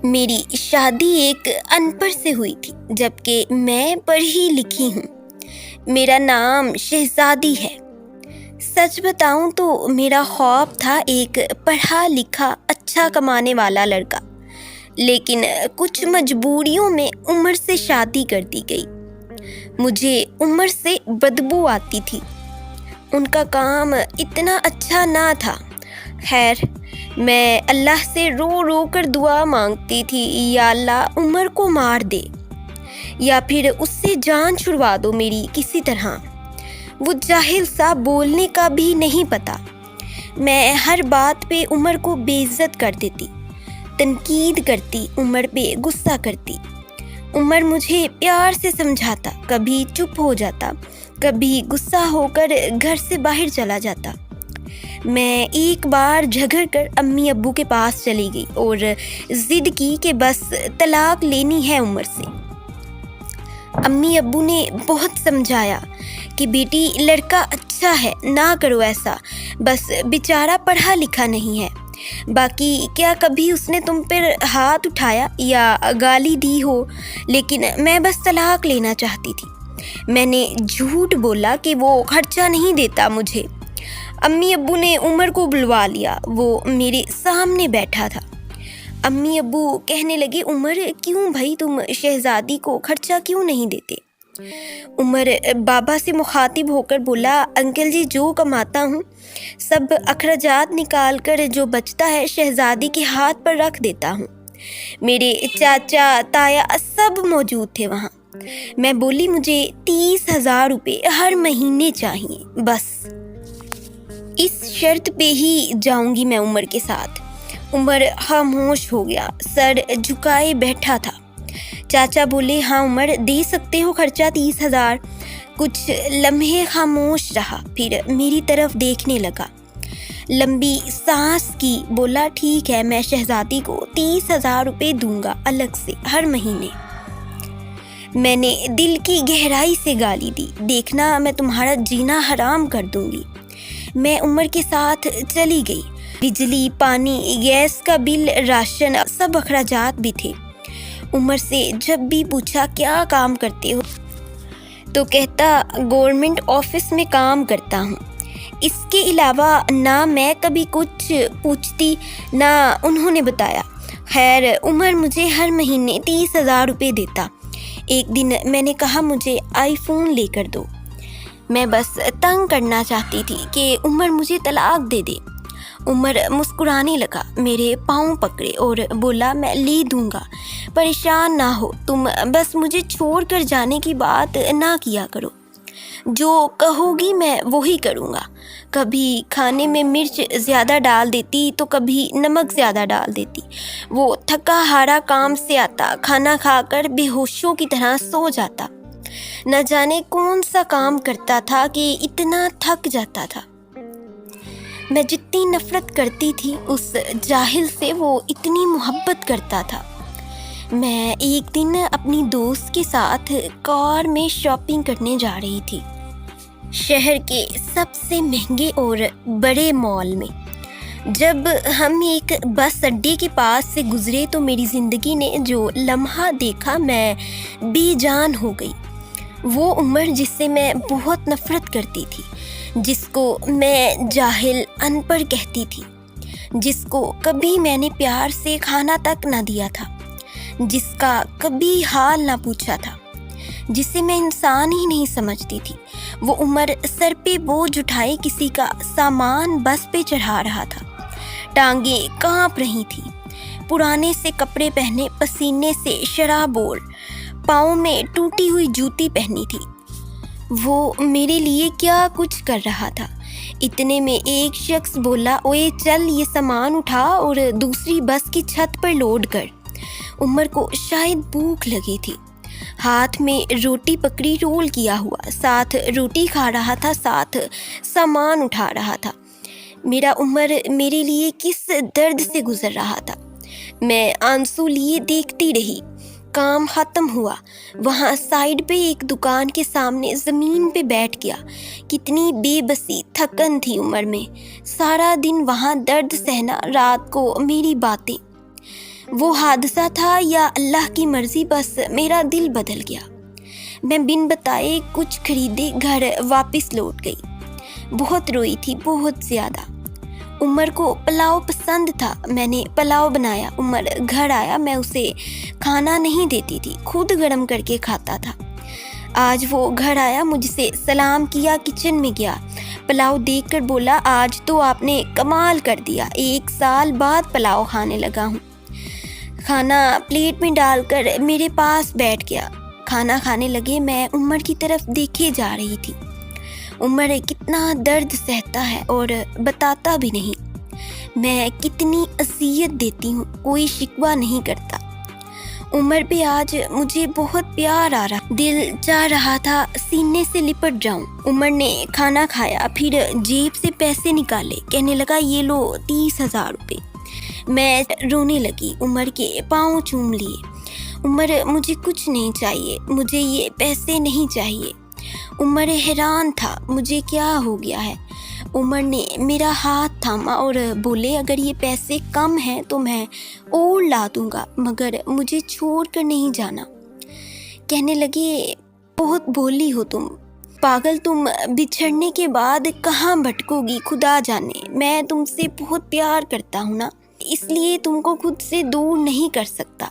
मेरी शादी एक अनपढ़ से हुई थी, जबकि मैं पढ़ी लिखी हूँ। मेरा नाम शहजादी है। सच बताऊँ तो मेरा ख्वाब था एक पढ़ा लिखा अच्छा कमाने वाला लड़का, लेकिन कुछ मजबूरियों में उम्र से शादी कर दी गई। मुझे उम्र से बदबू आती थी। उनका काम इतना अच्छा ना था। खैर, मैं अल्लाह से रो रो कर दुआ मांगती थी, या अल्लाह उमर को मार दे या फिर उससे जान छुड़वा दो मेरी किसी तरह। वो जाहिल सा, बोलने का भी नहीं पता। मैं हर बात पे उमर को बेइज्जत कर देती, तनकीद करती, उमर पे गुस्सा करती। उमर मुझे प्यार से समझाता, कभी चुप हो जाता, कभी गुस्सा होकर घर से बाहर चला जाता। मैं एक बार झगड़ कर अम्मी अब्बू के पास चली गई और ज़िद की कि बस तलाक लेनी है उमर से। अम्मी अब्बू ने बहुत समझाया कि बेटी, लड़का अच्छा है, ना करो ऐसा, बस बेचारा पढ़ा लिखा नहीं है। बाकी क्या कभी उसने तुम पर हाथ उठाया या गाली दी हो, लेकिन मैं बस तलाक लेना चाहती थी। मैंने झूठ बोला कि वो खर्चा नहीं देता मुझे। अम्मी अब्बू ने उमर को बुलवा लिया। वो मेरे सामने बैठा था। अम्मी अब्बू कहने लगे, उमर, क्यों भाई तुम शहजादी को खर्चा क्यों नहीं देते? उमर बाबा से मुखातिब होकर बोला, अंकल जी, जो कमाता हूँ सब अखराजात निकाल कर जो बचता है शहजादी के हाथ पर रख देता हूँ। मेरे चाचा ताया सब मौजूद थे वहाँ। मैं बोली, मुझे 30,000 रुपये हर महीने चाहिए, बस इस शर्त पे ही जाऊंगी मैं उमर के साथ। उमर खामोश हो गया, सर झुकाए बैठा था। चाचा बोले, हाँ उमर, दे सकते हो खर्चा 30,000। कुछ लम्हे खामोश रहा, फिर मेरी तरफ देखने लगा। लंबी सांस की, बोला, ठीक है, मैं शहजादी को 30,000 रुपये दूंगा अलग से हर महीने। मैंने दिल की गहराई से गाली दी, देखना मैं तुम्हारा जीना हराम कर दूंगी। मैं उमर के साथ चली गई। बिजली, पानी, गैस का बिल, राशन, सब अखराजात भी थे। उमर से जब भी पूछा क्या काम करते हो, तो कहता गवर्नमेंट ऑफिस में काम करता हूँ। इसके अलावा ना मैं कभी कुछ पूछती, ना उन्होंने बताया। खैर, उमर मुझे हर महीने 30,000 रुपये देता। एक दिन मैंने कहा, मुझे आईफोन लेकर दो। मैं बस तंग करना चाहती थी कि उमर मुझे तलाक दे दे। उमर मुस्कुराने लगा, मेरे पाँव पकड़े और बोला, मैं ले दूंगा, परेशान ना हो तुम, बस मुझे छोड़ कर जाने की बात ना किया करो। जो कहोगी मैं वही करूँगा। कभी खाने में मिर्च ज़्यादा डाल देती तो कभी नमक ज़्यादा डाल देती। वो थका हारा काम से आता, खाना खाकर बेहोशों की तरह सो जाता। न जाने कौन सा काम करता था कि इतना थक जाता था। मैं जितनी नफरत करती थी उस जाहिल से, वो इतनी मोहब्बत करता था। मैं एक दिन अपनी दोस्त के साथ कार में शॉपिंग करने जा रही थी, शहर के सबसे महंगे और बड़े मॉल में। जब हम एक बस अड्डे के पास से गुजरे तो मेरी ज़िंदगी ने जो लम्हा देखा, मैं बेजान हो गई। वो उमर जिससे मैं बहुत नफरत करती थी, जिसको मैं जाहिल, अनपढ़ कहती थी, जिसको कभी मैंने प्यार से खाना तक ना दिया था, जिसका कभी हाल ना पूछा था, जिसे मैं इंसान ही नहीं समझती थी, वो उमर सर पे बोझ उठाए किसी का सामान बस पे चढ़ा रहा था। टांगें कांप रही थी, पुराने से कपड़े पहने, पसीने से शराबोर, पाँव में टूटी हुई जूती पहनी थी। वो मेरे लिए क्या कुछ कर रहा था। इतने में एक शख्स बोला, ओए चल, ये सामान उठा और दूसरी बस की छत पर लोड कर। उमर को शायद भूख लगी थी। हाथ में रोटी पकड़ी, रोल किया हुआ, साथ रोटी खा रहा था, साथ सामान उठा रहा था। मेरा उमर मेरे लिए किस दर्द से गुजर रहा था। मैं आंसू लिए देखती रही। काम ख़त्म हुआ। वहाँ साइड पे एक दुकान के सामने ज़मीन पे बैठ गया। कितनी बेबसी, थकन थी उमर में। सारा दिन वहाँ दर्द सहना, रात को मेरी बातें। وہ حادثہ تھا یا اللہ کی مرضی، بس میرا دل بدل گیا۔ میں بن بتائے کچھ خریدے گھر واپس لوٹ گئی۔ بہت روئی تھی، بہت زیادہ۔ عمر کو پلاؤ پسند تھا، میں نے پلاؤ بنایا۔ عمر گھر آیا، میں اسے کھانا نہیں دیتی تھی، خود گرم کر کے کھاتا تھا۔ آج وہ گھر آیا، مجھ سے سلام کیا، کچن میں گیا، پلاؤ دیکھ کر بولا آج تو آپ نے کمال کر دیا، 1 سال بعد پلاؤ کھانے لگا ہوں۔ کھانا پلیٹ میں ڈال کر میرے پاس بیٹھ گیا۔ کھانا کھانے لگے، میں عمر کی طرف دیکھے جا رہی تھی۔ عمر کتنا درد سہتا ہے اور بتاتا بھی نہیں، میں کتنی اذیت دیتی ہوں، کوئی شکوہ نہیں کرتا۔ عمر پہ آج مجھے بہت پیار آ رہا، دل چاہ رہا تھا سینے سے لپٹ جاؤں۔ عمر نے کھانا کھایا، پھر جیب سے پیسے نکالے، کہنے لگا یہ لو 30,000 روپے۔ میں رونے لگی، عمر کے پاؤں چوم لیے۔ عمر مجھے کچھ نہیں چاہیے، مجھے یہ پیسے نہیں چاہیے۔ عمر حیران تھا مجھے کیا ہو گیا ہے۔ عمر نے میرا ہاتھ تھاما اور بولے اگر یہ پیسے کم ہیں تو میں اور لا دوں گا، مگر مجھے چھوڑ کر نہیں جانا۔ کہنے لگے بہت بولی ہو تم، پاگل، تم بچھڑنے کے بعد کہاں بھٹکو گی خدا جانے۔ میں تم سے بہت پیار کرتا ہوں نا، اس لیے تم کو خود سے دور نہیں کر سکتا۔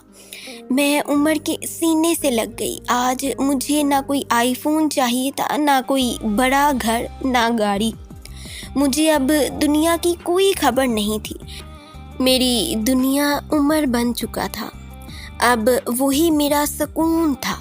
میں عمر کے سینے سے لگ گئی۔ آج مجھے نہ کوئی آئی فون چاہیے تھا، نہ کوئی بڑا گھر، نہ گاڑی۔ مجھے اب دنیا کی کوئی خبر نہیں تھی۔ میری دنیا عمر بن چکا تھا، اب وہی میرا سکون تھا۔